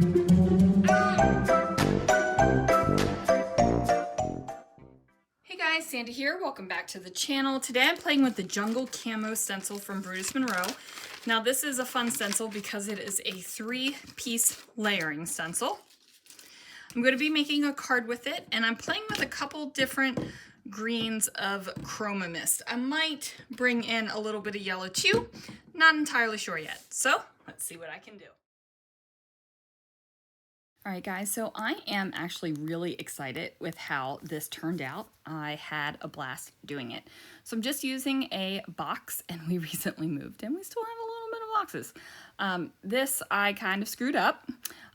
Hey guys, Sandy here. Welcome back to the channel. Today I'm playing with the Jungle Camo stencil from Brutus Monroe. Now this is a fun stencil because it is a 3-piece layering stencil. I'm going to be making a card with it, and I'm playing with a couple different greens of Chroma Mist. I might bring in a little bit of yellow too. Not entirely sure yet. So let's see what I can do. Alright guys, so I am actually really excited with how this turned out. I had a blast doing it. So I'm just using a box, and we recently moved and we still have a little bit of boxes. This I kind of screwed up.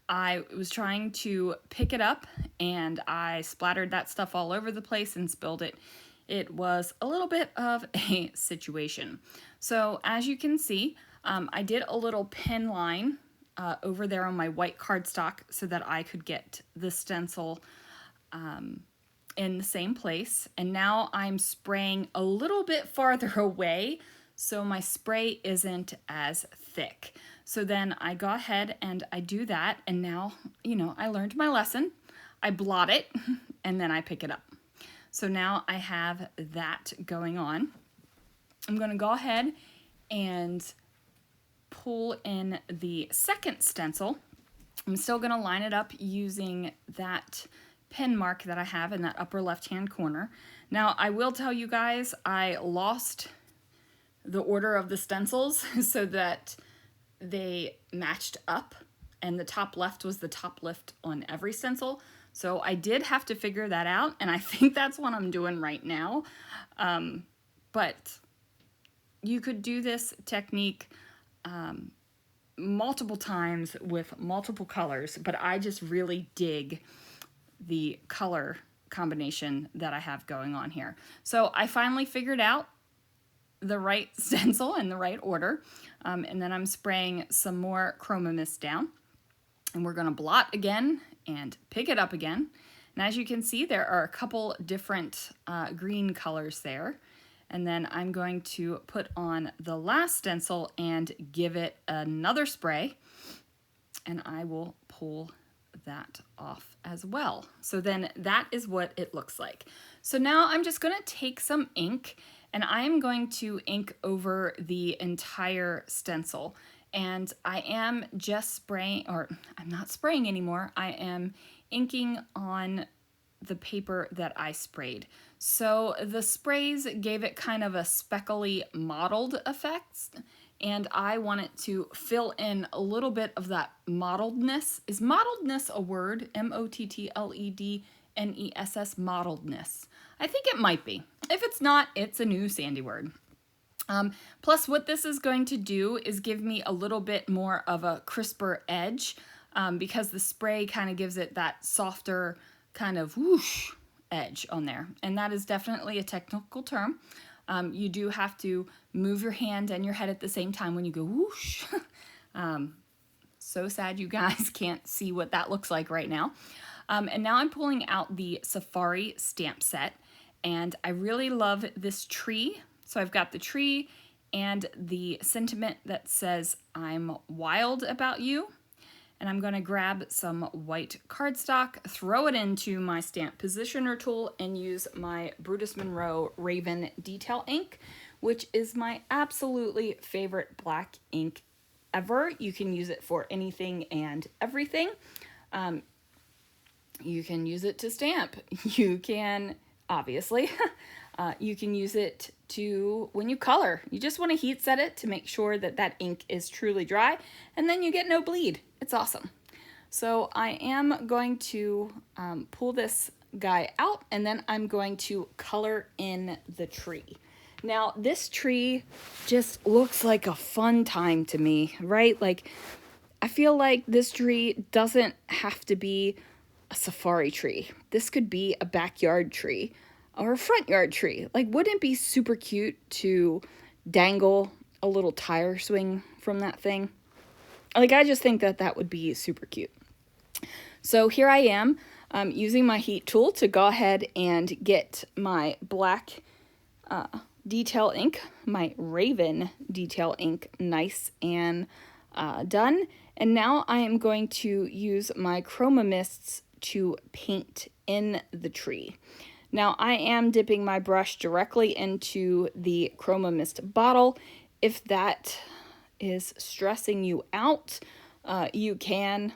I was trying to pick it up and I splattered that stuff all over the place and spilled it. It was a little bit of a situation. So as you can see, I did a little pen line over there on my white cardstock so that I could get the stencil in the same place. And now I'm spraying a little bit farther away so my spray isn't as thick. So then I go ahead and I do that, and now, you know, I learned my lesson. I blot it and then I pick it up. So now I have that going on. I'm going to go ahead and pull in the second stencil. I'm still going to line it up using that pen mark that I have in that upper left hand corner. Now I will tell you guys, I lost the order of the stencils so that they matched up, and the top left was the top left on every stencil. So I did have to figure that out, and I think that's what I'm doing right now. But you could do this technique multiple times with multiple colors, but I just really dig the color combination that I have going on here. So I finally figured out the right stencil in the right order, and then I'm spraying some more Chroma Mist down, and we're going to blot again and pick it up again. And as you can see, there are a couple different green colors there. And then I'm going to put on the last stencil and give it another spray, and I will pull that off as well. So then that is what it looks like. So now I'm just going to take some ink, and I'm going to ink over the entire stencil. And I am just spraying, or I'm not spraying anymore, I am inking on the paper that I sprayed. So the sprays gave it kind of a speckly mottled effect, and I want it to fill in a little bit of that mottledness. Is mottledness a word? M-O-T-T-L-E-D-N-E-S-S, mottledness. I think it might be. If it's not, it's a new Sandy word. Plus what this is going to do is give me a little bit more of a crisper edge, because the spray kind of gives it that softer kind of whoosh edge on there. And that is definitely a technical term. You do have to move your hand and your head at the same time when you go whoosh. So sad you guys can't see what that looks like right now. And now I'm pulling out the Safari stamp set, and I really love this tree. So I've got the tree and the sentiment that says, "I'm wild about you." And I'm going to grab some white cardstock, throw it into my stamp positioner tool, and use my Brutus Monroe Raven detail ink, which is my absolutely favorite black ink ever. You can use it for anything and everything. You can use it to stamp. You can, obviously, you can use it to, when you color, you just want to heat set it to make sure that that ink is truly dry, and then you get no bleed. It's awesome. So I am going to pull this guy out, and then I'm going to color in the tree. Now this tree just looks like a fun time to me, right? Like, I feel like this tree doesn't have to be a safari tree. This could be a backyard tree or a front yard tree. Like, wouldn't it be super cute to dangle a little tire swing from that thing? Like, I just think that that would be super cute. So here I am using my heat tool to go ahead and get my black detail ink, my Raven detail ink, nice and done. And now I am going to use my Chroma Mists to paint in the tree. Now I am dipping my brush directly into the Chroma Mist bottle. If that is stressing you out, you can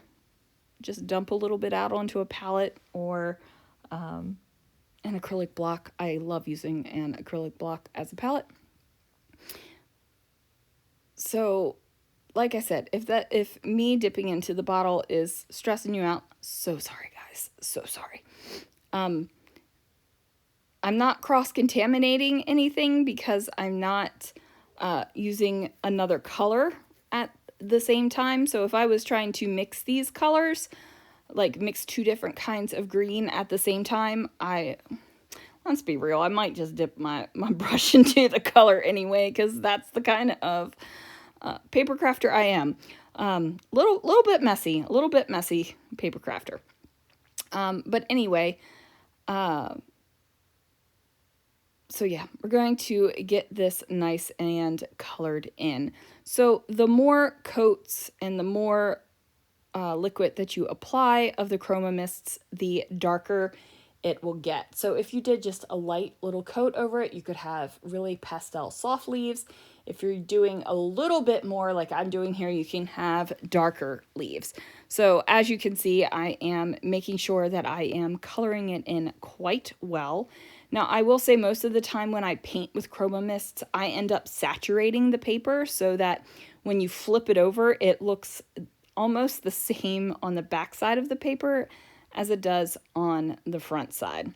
just dump a little bit out onto a palette or an acrylic block. I love using an acrylic block as a palette. So, like I said, if me dipping into the bottle is stressing you out, so sorry guys, so sorry. I'm not cross-contaminating anything because I'm not using another color at the same time. So if I was trying to mix these colors, like mix two different kinds of green at the same time, let's be real, I might just dip my brush into the color anyway, because that's the kind of paper crafter I am. Little bit messy paper crafter. But anyway, so yeah, we're going to get this nice and colored in. So the more coats and the more liquid that you apply of the Chroma Mists, the darker it will get. So if you did just a light little coat over it, you could have really pastel soft leaves. If you're doing a little bit more like I'm doing here, you can have darker leaves. So as you can see, I am making sure that I am coloring it in quite well. Now, I will say most of the time when I paint with Chroma Mists, I end up saturating the paper so that when you flip it over, it looks almost the same on the back side of the paper as it does on the front side.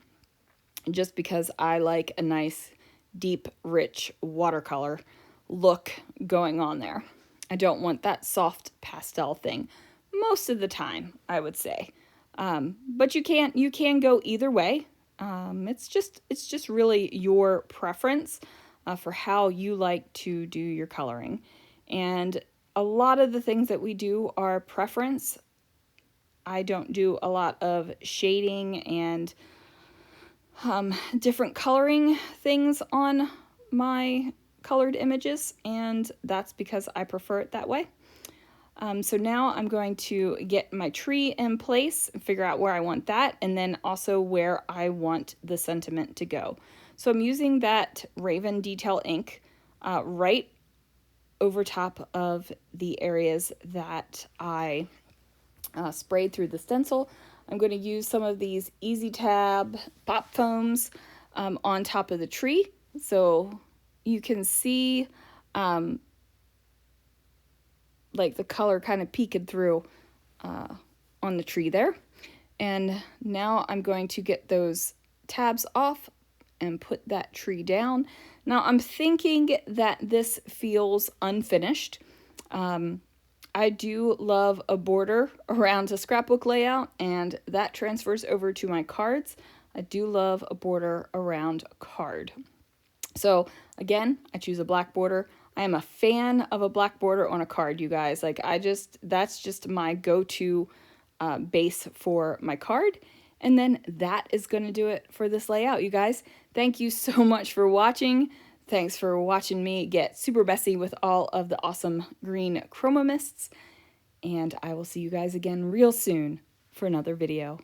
Just because I like a nice, deep, rich watercolor look going on there. I don't want that soft pastel thing most of the time, I would say. But you can go either way. It's just really your preference for how you like to do your coloring. And a lot of the things that we do are preference. I don't do a lot of shading and different coloring things on my colored images, and that's because I prefer it that way. So now I'm going to get my tree in place and figure out where I want that, and then also where I want the sentiment to go. So I'm using that Raven Detail ink right over top of the areas that I sprayed through the stencil. I'm going to use some of these Easy Tab pop foams on top of the tree, so you can see like the color kind of peeking through on the tree there. And now I'm going to get those tabs off and put that tree down. Now I'm thinking that this feels unfinished. I do love a border around a scrapbook layout, and that transfers over to my cards. I do love a border around a card. So again, I choose a black border. I am a fan of a black border on a card, you guys. Like that's just my go-to base for my card. And then that is going to do it for this layout, you guys. Thank you so much for watching. Thanks for watching me get super messy with all of the awesome green Chroma Mists. And I will see you guys again real soon for another video.